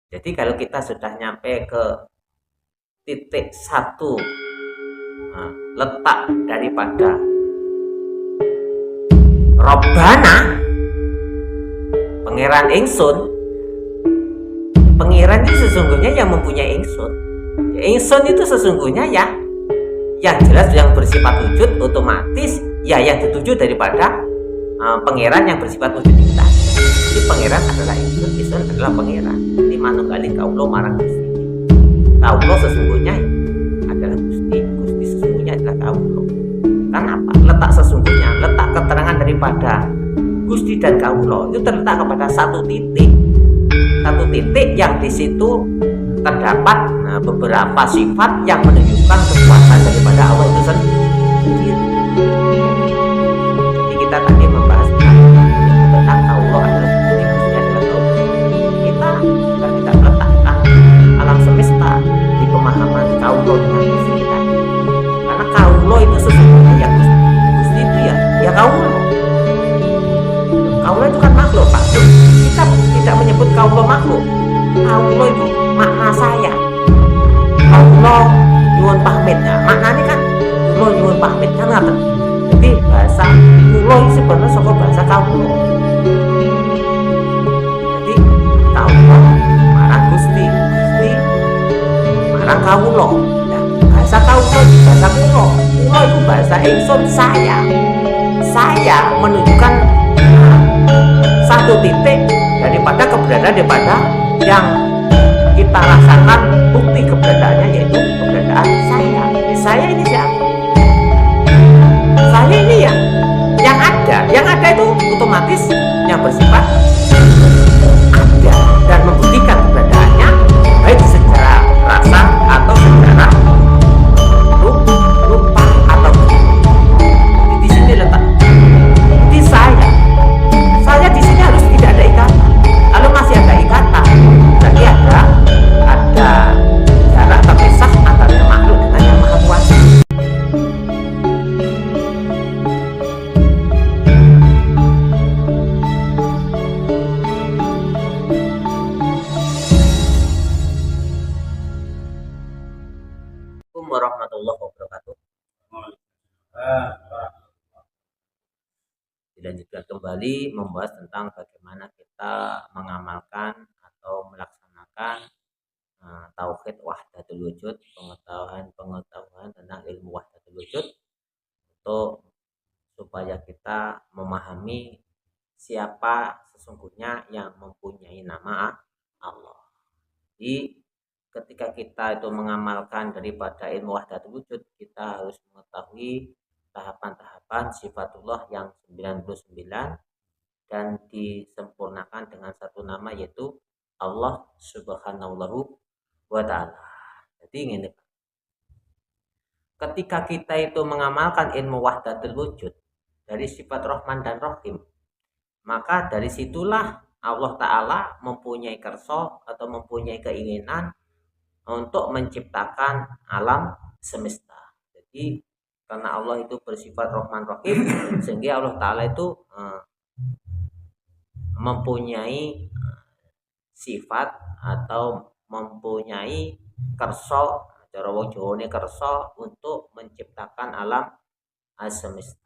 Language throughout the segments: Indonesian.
Jadi kalau kita sudah nyampe ke titik satu, letak daripada Robbana, pangeran ingsun, pangeran itu sesungguhnya yang mempunyai ingsun. Ingsun itu sesungguhnya ya yang jelas yang bersifat wujud, otomatis ya yang dituju daripada pangeran yang bersifat wujuditas. Jadi pangeran adalah ingsun, ingsun adalah pangeran. Ini manunggaling kaulo marang Gusti. Kaulo sesungguhnya adalah Gusti, Gusti sesungguhnya adalah kaulo. Karena apa? Letak sesungguhnya, letak keterangan daripada Gusti dan kaulo itu terletak kepada satu titik yang di situ terdapat beberapa sifat yang menunjukkan kekuasaan daripada Allah itu sendiri. Jadi kita tadi membahas tentang kaulo adalah Gusti adalah kaulo. Kita sudah tidak meletakkan alam semesta di pemahaman kaulo dengan Gusti kita. Karena kaulo itu sesungguhnya ya Gusti itu ya kaulo. Kaulo itu kan makhluk, Pak. Kita tidak menyebut kaulo makhluk. Kaulo itu makna saya. Kaulo nyuwun pamit. Nah, maknanya kan kaulo nyuwun pamit kan ngaten. Jadi bahasa kulo ini sebenarnya saka bahasa kaulo. Jadi kaulo marang Gusti, Gusti marang kaulo. Nah, bahasa kaulo di bahasa kulo. Kulo itu bahasa ingsun saya. Saya menunjukkan satu titik daripada keberadaan daripada yang kita rasakan bukti keberadaannya, yaitu keberadaan saya. Saya ini siapa? Saya ini ya yang ada itu otomatis yang bersifat ada dan membuktikan keberadaannya baik secara rasa atau secara rupa atau di sini letak. Jadi saya di sini harus tidak ada ikatan. Kalau masih ada ikatan, berarti ada jarak terpisah antara makhluk dengan yang maha kuasa. Assalamualaikum warahmatullahi wabarakatuh. Dilanjutkan kembali membahas tentang bagaimana kita mengamalkan atau melaksanakan tauhid wahdatul wujud, pengetahuan tentang ilmu wahdatul wujud, untuk supaya kita memahami siapa sesungguhnya yang mempunyai nama Allah. Jadi ketika kita itu mengamalkan daripada ilmu wahdatul wujud, kita harus mengetahui tahapan-tahapan sifatullah yang 99 dan disempurnakan dengan satu nama, yaitu Allah Subhanahu wa ta'ala. Jadi ini, ketika kita itu mengamalkan ilmu wahdatul wujud dari sifat Rahman dan Rahim, maka dari situlah Allah Ta'ala mempunyai kerso atau mempunyai keinginan untuk menciptakan alam semesta. Jadi karena Allah itu bersifat Rahman Rahim, sehingga Allah Ta'ala itu mempunyai sifat atau mempunyai kerso, cara wong Jawa ini kerso, untuk menciptakan alam semesta.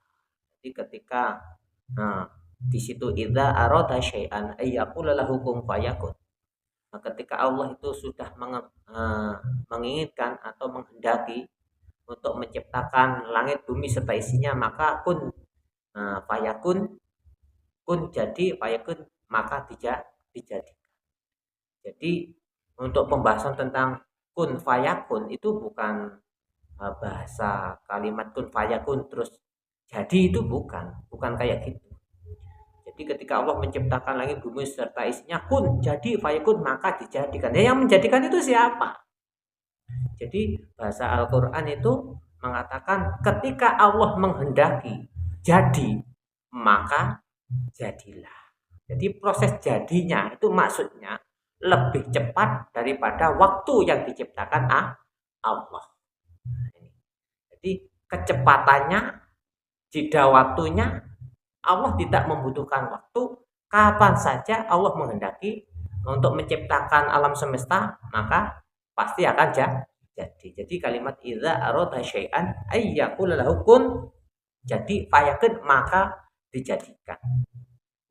Jadi ketika di situ idza arada syai'an ayyaqula lahu kun fayakun. Nah, ketika Allah itu sudah menginginkan atau menghendaki untuk menciptakan langit bumi serta isinya, maka kun fayakun, kun jadi, fayakun maka dijadikan. Jadi untuk pembahasan tentang kun fayakun itu bukan bahasa kalimat kun fayakun terus jadi, itu bukan kayak gitu. Jadi ketika Allah menciptakan langit bumi serta isinya, kun jadi, fayakun maka dijadikan. Yang menjadikan itu siapa? Jadi bahasa Al-Quran itu mengatakan ketika Allah menghendaki jadi, maka jadilah. Jadi proses jadinya itu maksudnya lebih cepat daripada waktu yang diciptakan Allah. Jadi kecepatannya, jeda waktunya, Allah tidak membutuhkan waktu. Kapan saja Allah menghendaki, untuk menciptakan alam semesta, maka pasti akan jadi. Jadi kalimat idza arada syai'an ayyakul lahu kun, jadi fayakun, maka dijadikan.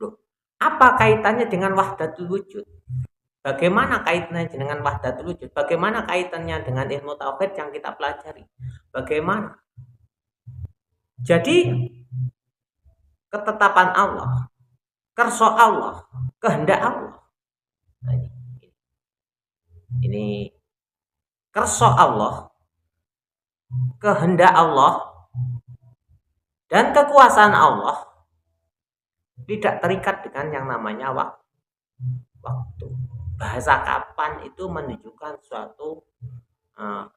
Loh, apa kaitannya dengan wahdatul wujud? Bagaimana kaitannya dengan wahdatul wujud? Bagaimana kaitannya dengan ilmu tauhid yang kita pelajari? Bagaimana? Jadi ketetapan Allah, kerso Allah, kehendak Allah. Nah, ini kerso Allah, kehendak Allah, dan kekuasaan Allah tidak terikat dengan yang namanya waktu. Bahasa kapan itu menunjukkan suatu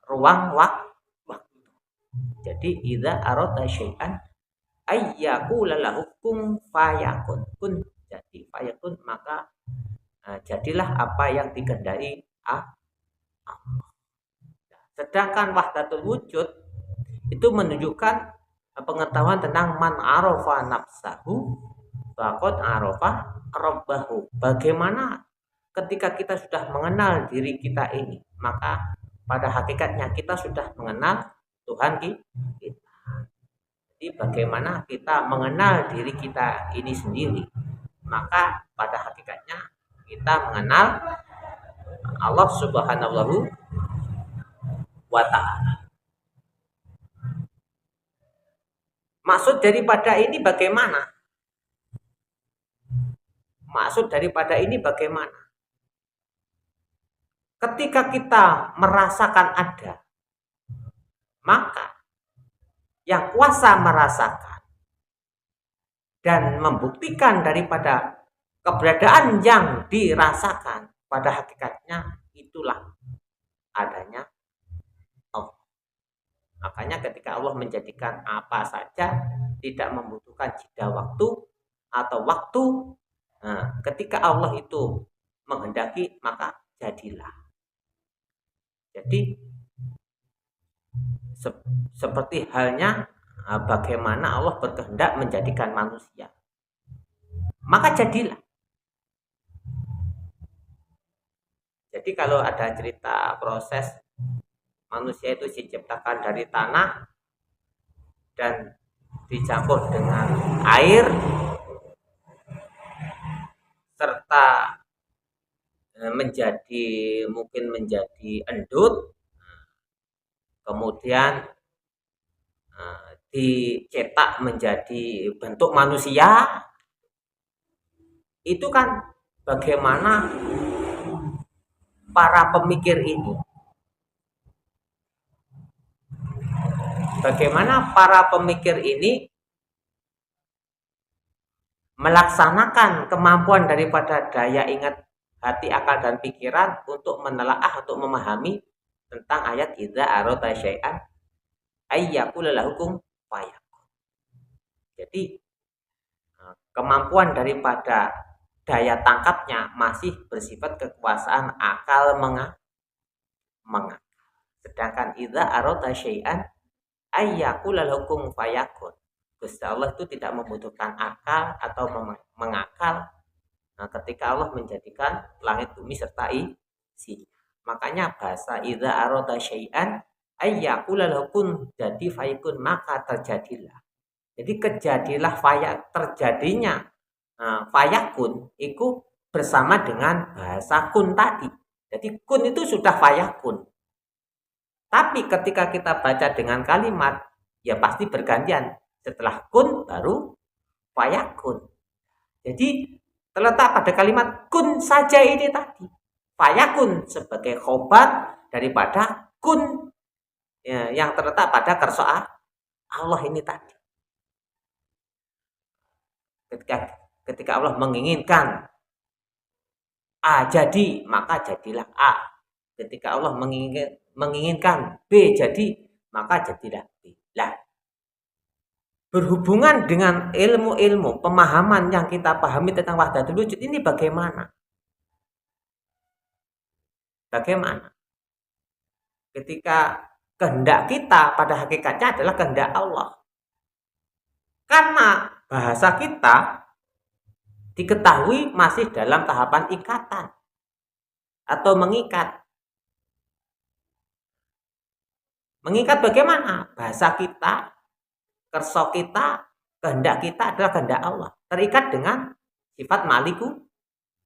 ruang waktu. Jadi idza arada syai'an ayyakula lahu kun fayakun. Kun, jadi fayakun, maka jadilah apa yang dikehendaki Allah. Sedangkan wahdatul wujud itu menunjukkan pengetahuan tentang man arafa nafsahu faqad arafa rabbahu. Bagaimana ketika kita sudah mengenal diri kita ini, maka pada hakikatnya kita sudah mengenal Tuhan kita. Jadi bagaimana kita mengenal diri kita ini sendiri, maka pada hakikatnya kita mengenal Allah Subhanahu wa ta'ala. Maksud daripada ini bagaimana? Maksud daripada ini bagaimana? Ketika kita merasakan ada, maka yang kuasa merasakan dan membuktikan daripada keberadaan yang dirasakan, pada hakikatnya itulah adanya Allah. Makanya ketika Allah menjadikan apa saja tidak membutuhkan jeda waktu atau waktu, ketika Allah itu menghendaki maka jadilah. Jadi seperti halnya bagaimana Allah berkehendak menjadikan manusia, maka jadilah. Jadi kalau ada cerita proses manusia itu diciptakan dari tanah dan dicampur dengan air serta mungkin menjadi endut, kemudian dicetak menjadi bentuk manusia. Itu kan bagaimana para pemikir ini, melaksanakan kemampuan daripada daya ingat hati, akal, dan pikiran untuk menelaah, untuk memahami tentang ayat idza arada syai'an ayyakul lahu kun fayakun. Jadi kemampuan daripada daya tangkapnya masih bersifat kekuasaan akal mengakal. Sedangkan idza arada syai'an ayyakul lahu kun fayakun, Gusti Allah itu tidak membutuhkan akal atau mengakal. Nah, ketika Allah menjadikan langit bumi serta isinya. Makanya bahasa idza arada syai'an ayyakul lahu kun, jadi fayakun, maka terjadilah. Jadi kejadilah terjadinya fayakun itu bersama dengan bahasa kun tadi. Jadi kun itu sudah fayakun. Tapi ketika kita baca dengan kalimat, ya pasti bergantian. Setelah kun baru fayakun. Jadi terletak pada kalimat kun saja ini tadi. Fayakun sebagai khobar daripada kun yang terletak pada kerso Allah ini tadi. Ketika Allah menginginkan A jadi, maka jadilah A. Ketika Allah menginginkan B jadi, maka jadilah B. Lah, berhubungan dengan ilmu-ilmu pemahaman yang kita pahami tentang wahdatul wujud ini bagaimana? Bagaimana? Ketika kehendak kita pada hakikatnya adalah kehendak Allah. Karena bahasa kita diketahui masih dalam tahapan ikatan. atau mengikat. Mengikat bagaimana? Bahasa kita, kerso kita, kehendak kita adalah kehendak Allah. Terikat dengan sifat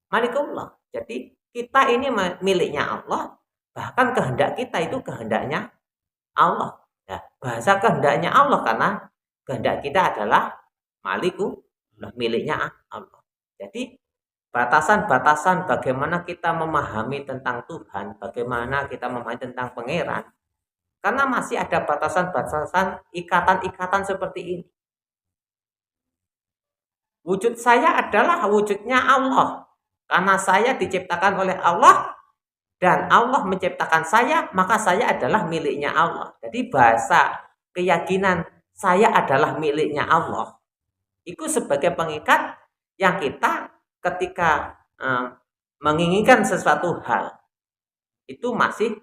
malikullah. Jadi kita ini miliknya Allah, bahkan kehendak kita itu kehendaknya Allah. Ya, bahasa kehendaknya Allah karena kehendak kita adalah malikullah, miliknya Allah. Jadi batasan-batasan bagaimana kita memahami tentang Tuhan, bagaimana kita memahami tentang pangeran, karena masih ada batasan-batasan, ikatan-ikatan seperti ini. Wujud saya adalah wujudnya Allah. Karena saya diciptakan oleh Allah dan Allah menciptakan saya, maka saya adalah miliknya Allah. Jadi bahasa keyakinan saya adalah miliknya Allah itu sebagai pengikat yang kita ketika menginginkan sesuatu hal itu masih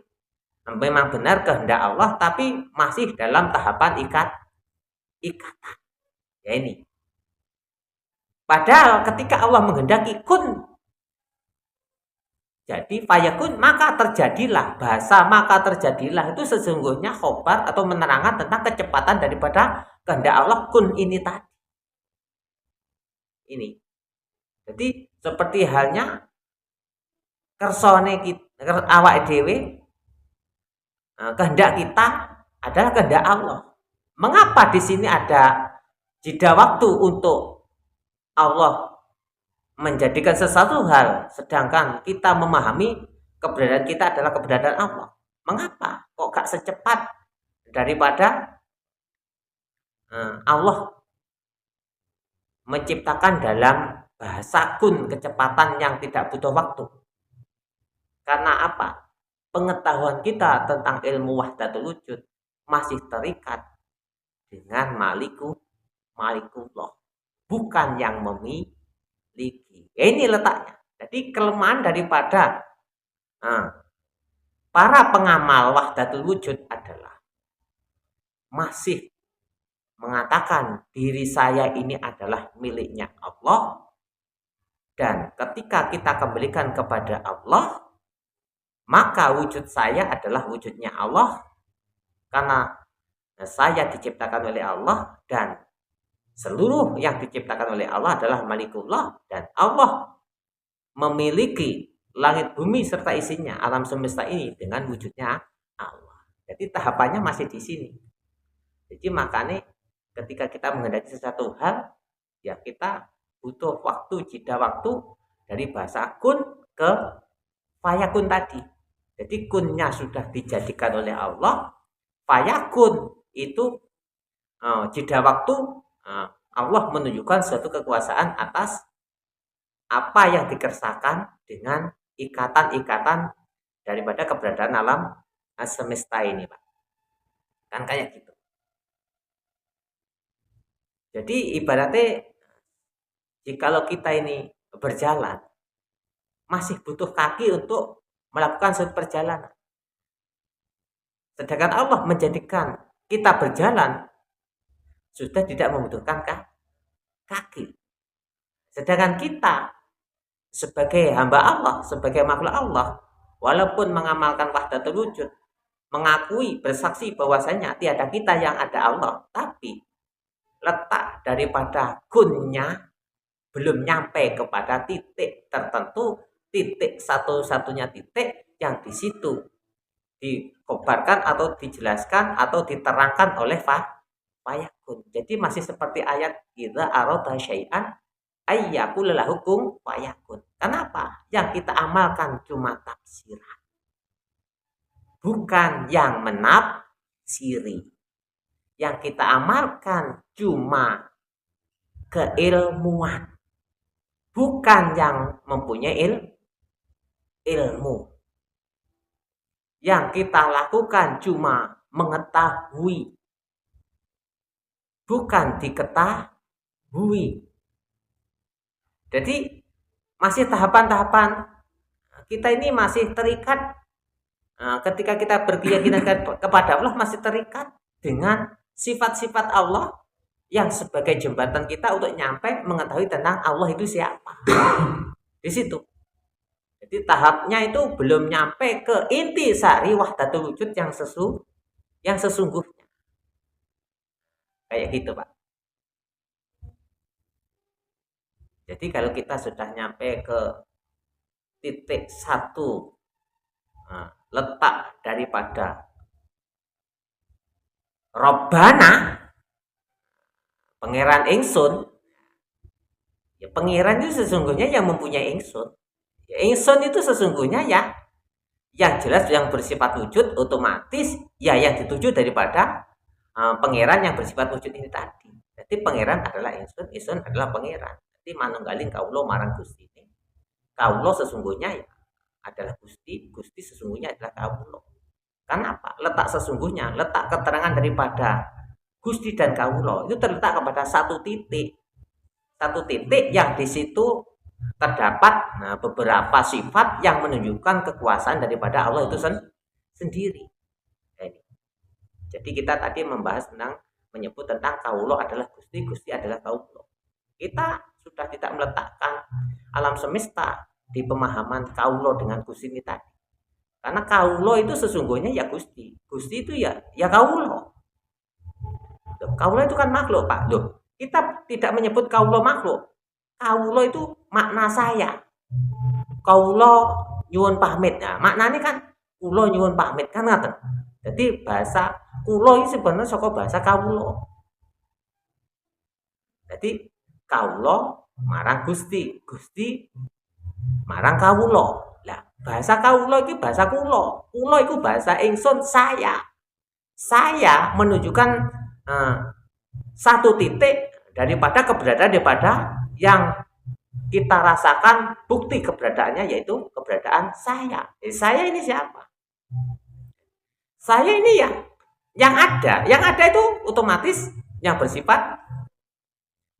memang benar kehendak Allah, tapi masih dalam tahapan ikatan. Ya ini. Padahal ketika Allah menghendaki kun, jadi fayakun, maka terjadilah. Bahasa maka terjadilah itu sesungguhnya khobar atau menerangkan tentang kecepatan daripada kehendak Allah kun ini tadi. Ini. Jadi seperti halnya kersone awak dhewe, kehendak kita adalah kehendak Allah. Mengapa di sini ada jeda waktu untuk Allah menjadikan sesuatu hal, sedangkan kita memahami keberadaan kita adalah keberadaan Allah? Mengapa kok gak secepat daripada Allah menciptakan dalam bahasa kun, kecepatan yang tidak butuh waktu? Karena apa? Pengetahuan kita tentang ilmu wahdatul wujud masih terikat dengan malikullah, bukan yang memiliki. Ini letaknya. Jadi kelemahan daripada para pengamal wahdatul wujud adalah masih mengatakan diri saya ini adalah miliknya Allah, dan ketika kita kembalikan kepada Allah, maka wujud saya adalah wujudnya Allah, karena saya diciptakan oleh Allah dan seluruh yang diciptakan oleh Allah adalah malikullah, dan Allah memiliki langit bumi serta isinya, alam semesta ini dengan wujudnya Allah. Jadi tahapannya masih di sini. Jadi makanya ketika kita menghendaki sesuatu hal, ya kita butuh waktu, jeda waktu dari bahasa kun ke fayakun tadi. Jadi kunnya sudah dijadikan oleh Allah, fayakun itu jeda waktu Allah menunjukkan suatu kekuasaan atas apa yang dikersakan dengan ikatan-ikatan daripada keberadaan alam semesta ini, Pak. Kan kayak gitu. Jadi ibaratnya jikalau kita ini berjalan masih butuh kaki untuk melakukan suatu perjalanan. Sedangkan Allah menjadikan kita berjalan sudah tidak membutuhkan kaki. Sedangkan kita sebagai hamba Allah, sebagai makhluk Allah, walaupun mengamalkan wahdatul wujud, mengakui, bersaksi bahwasanya tiada kita yang ada Allah, tapi letak daripada kunnya belum nyampe kepada titik tertentu, titik satu-satunya titik yang di situ dikobarkan atau dijelaskan atau diterangkan oleh fayakun. Jadi masih seperti ayat idza arada syai'an ayyakul lahu kun fayakun. Kenapa? Yang kita amalkan cuma tafsiran, bukan yang menafsiri. Yang kita amalkan cuma keilmuan, bukan yang mempunyai ilmu. Yang kita lakukan cuma mengetahui, bukan diketahui. Jadi masih tahapan-tahapan kita ini masih terikat. Ketika kita berkeyakinan kepada Allah masih terikat dengan sifat-sifat Allah yang sebagai jembatan kita untuk nyampe mengetahui tentang Allah itu siapa. Di situ. Jadi tahapnya itu belum nyampe ke inti sari wahdatul wujud yang sesungguhnya. Kayak gitu, Pak. Jadi kalau kita sudah nyampe ke titik satu, letak daripada Robbana, pangeran ingsun, ya pangeran itu sesungguhnya yang mempunyai ingsun. Ya, ingsun itu sesungguhnya ya yang jelas yang bersifat wujud, otomatis ya yang dituju daripada pangeran yang bersifat wujud ini tadi. Jadi pangeran adalah ingsun, ingsun adalah pangeran. Jadi manunggaling kaulo marang Gusti ini. Kaulo sesungguhnya ya adalah Gusti, Gusti sesungguhnya adalah kaulo. Kenapa? Letak sesungguhnya, letak keterangan daripada Gusti dan kaulo itu terletak kepada satu titik yang di situ terdapat beberapa sifat yang menunjukkan kekuasaan daripada Allah itu sendiri. Jadi kita tadi membahas tentang menyebut tentang kaulo adalah Gusti, Gusti adalah kaulo. Kita sudah tidak meletakkan alam semesta di pemahaman kaulo dengan Gusti ini tadi. Karena kaulo itu sesungguhnya ya Gusti. Gusti itu ya kaulo. Kaulo itu kan makhluk, Pak. Loh, kita tidak menyebut kaulo makhluk. Kaulo itu makna saya. Kaulo nyuwun pamit. Nah, maknanya kan kulo nyuwun pamit kan ngaten. Jadi bahasa kulo ini sebenarnya saka bahasa kaulo. Jadi kaulo marang Gusti, Gusti marang kawulo. Lah, bahasa kawulo iki bahasa kulo. Kulo itu bahasa ingsun saya. Saya menunjukkan satu titik daripada keberadaan daripada yang kita rasakan bukti keberadaannya yaitu keberadaan saya. Saya ini siapa? Saya ini ya yang ada itu otomatis yang bersifat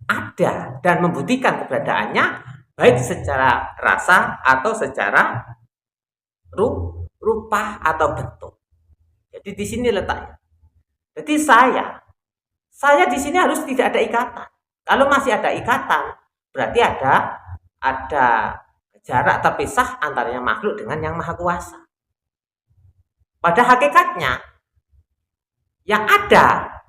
ada dan membuktikan keberadaannya baik secara rasa atau secara rupa atau bentuk. Jadi di sini letaknya. Jadi saya di sini harus tidak ada ikatan. Kalau masih ada ikatan, berarti ada jarak terpisah antaranya makhluk dengan yang maha kuasa. Pada hakikatnya, yang ada,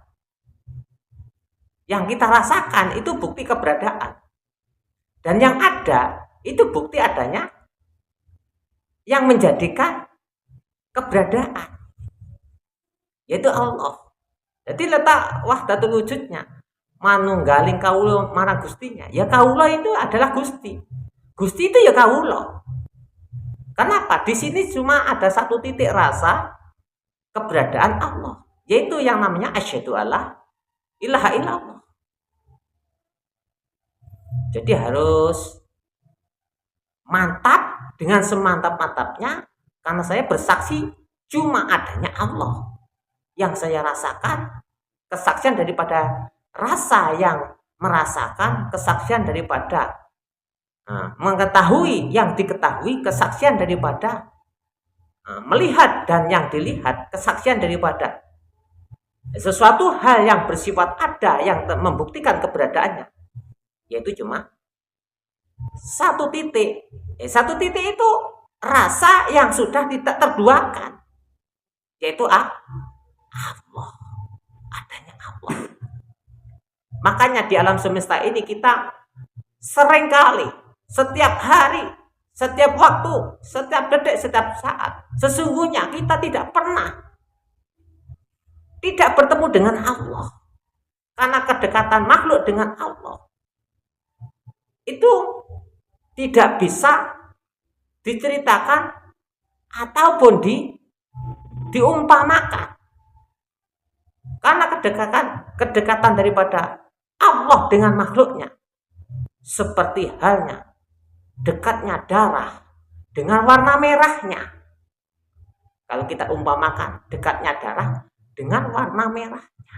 yang kita rasakan itu bukti keberadaan. Dan yang ada, itu bukti adanya yang menjadikan keberadaan. Yaitu Allah. Jadi letak wahdatul wujudnya. Manunggaling kaulo marang Gustinya. Ya kaulo itu adalah Gusti. Gusti itu ya kaulo. Kenapa? Di sini cuma ada satu titik rasa keberadaan Allah, yaitu yang namanya asyhadu alla ilaha illallah. Jadi harus mantap dengan semantap-mantapnya karena saya bersaksi cuma adanya Allah. Yang saya rasakan kesaksian daripada rasa yang merasakan, kesaksian daripada mengetahui yang diketahui, kesaksian daripada melihat dan yang dilihat, kesaksian daripada sesuatu hal yang bersifat ada yang membuktikan keberadaannya, yaitu cuma satu titik. Satu titik itu rasa yang sudah tidak terduakan, yaitu Allah, adanya Allah. Makanya di alam semesta ini kita seringkali setiap hari, setiap waktu, setiap detik, setiap saat, sesungguhnya kita tidak pernah tidak bertemu dengan Allah. Karena kedekatan makhluk dengan Allah itu tidak bisa diceritakan ataupun diumpamakan. Karena kedekatan daripada Allah dengan makhluknya seperti halnya dekatnya darah dengan warna merahnya. Kalau kita umpamakan dekatnya darah dengan warna merahnya,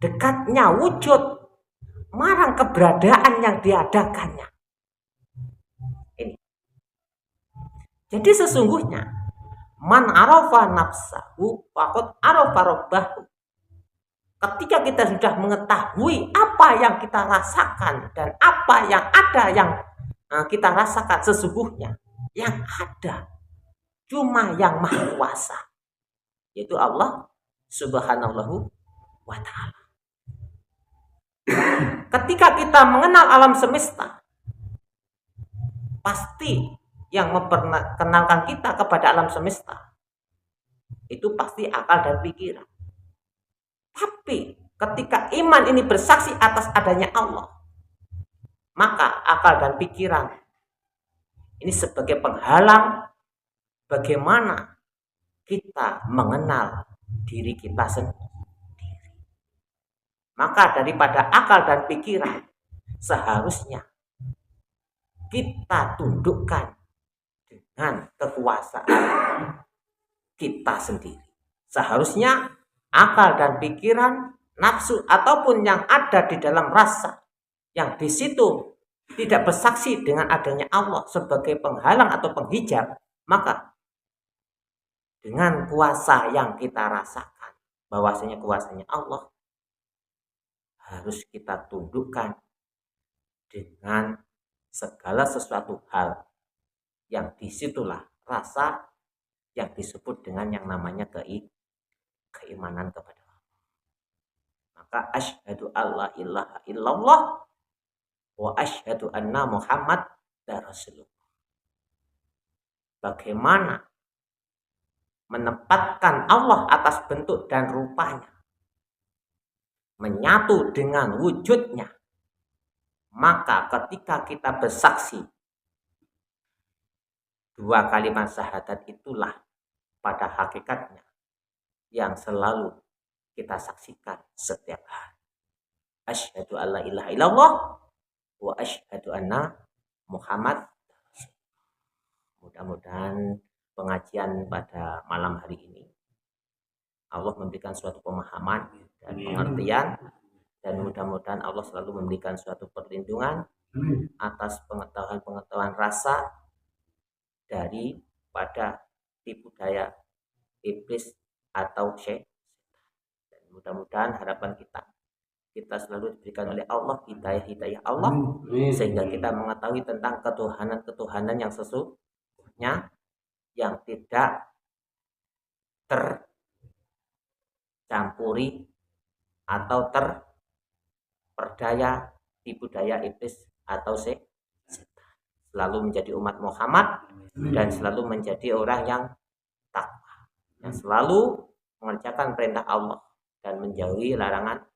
dekatnya wujud marang keberadaan yang diadakannya. Ini. Jadi sesungguhnya man arafa nafsahu faqad arafa rabbahu. Ketika kita sudah mengetahui apa yang kita rasakan dan apa yang ada yang kita rasakan sesungguhnya yang ada cuma yang maha kuasa, yaitu Allah subhanahu wa ta'ala. Ketika kita mengenal alam semesta, pasti yang memperkenalkan kita kepada alam semesta itu pasti akal dan pikiran. Tapi ketika iman ini bersaksi atas adanya Allah, maka akal dan pikiran ini sebagai penghalang bagaimana kita mengenal diri kita sendiri. Maka daripada akal dan pikiran, seharusnya kita tundukkan dengan kekuasaan kita sendiri. Seharusnya akal dan pikiran, nafsu ataupun yang ada di dalam rasa, yang di situ tidak bersaksi dengan adanya Allah sebagai penghalang atau penghijab, maka dengan kuasa yang kita rasakan, bahwasanya kuasanya Allah, harus kita tundukkan dengan segala sesuatu hal yang disitulah rasa yang disebut dengan yang namanya keimanan kepada Allah. Maka asyhadu alla ilaha illallah wa asyhadu anna Muhammad rasulullah. Bagaimana menempatkan Allah atas bentuk dan rupanya, menyatu dengan wujudnya, maka ketika kita bersaksi, dua kalimat syahadat itulah pada hakikatnya yang selalu kita saksikan setiap hari. Asyhadu alla ilaha illallah wa asyhadu anna Muhammad. Mudah-mudahan pengajian pada malam hari ini Allah memberikan suatu pemahaman dan pengertian, dan mudah-mudahan Allah selalu memberikan suatu perlindungan atas pengetahuan-pengetahuan rasa daripada tipu daya iblis atau syaitan. Dan mudah-mudahan harapan kita selalu diberikan oleh Allah hidayah Allah, sehingga kita mengetahui tentang ketuhanan yang sesungguhnya, yang tidak tercampuri atau terperdaya tipu daya iblis atau setan. Selalu menjadi umat Muhammad dan selalu menjadi orang yang takwa, yang selalu mengerjakan perintah Allah dan menjauhi larangan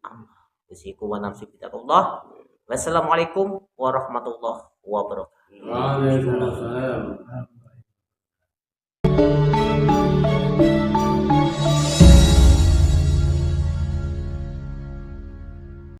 Allah. Usikum wa nafsi bittaqullah. Wassalamualaikum warahmatullahi wabarakatuh. Waalaikumsalam.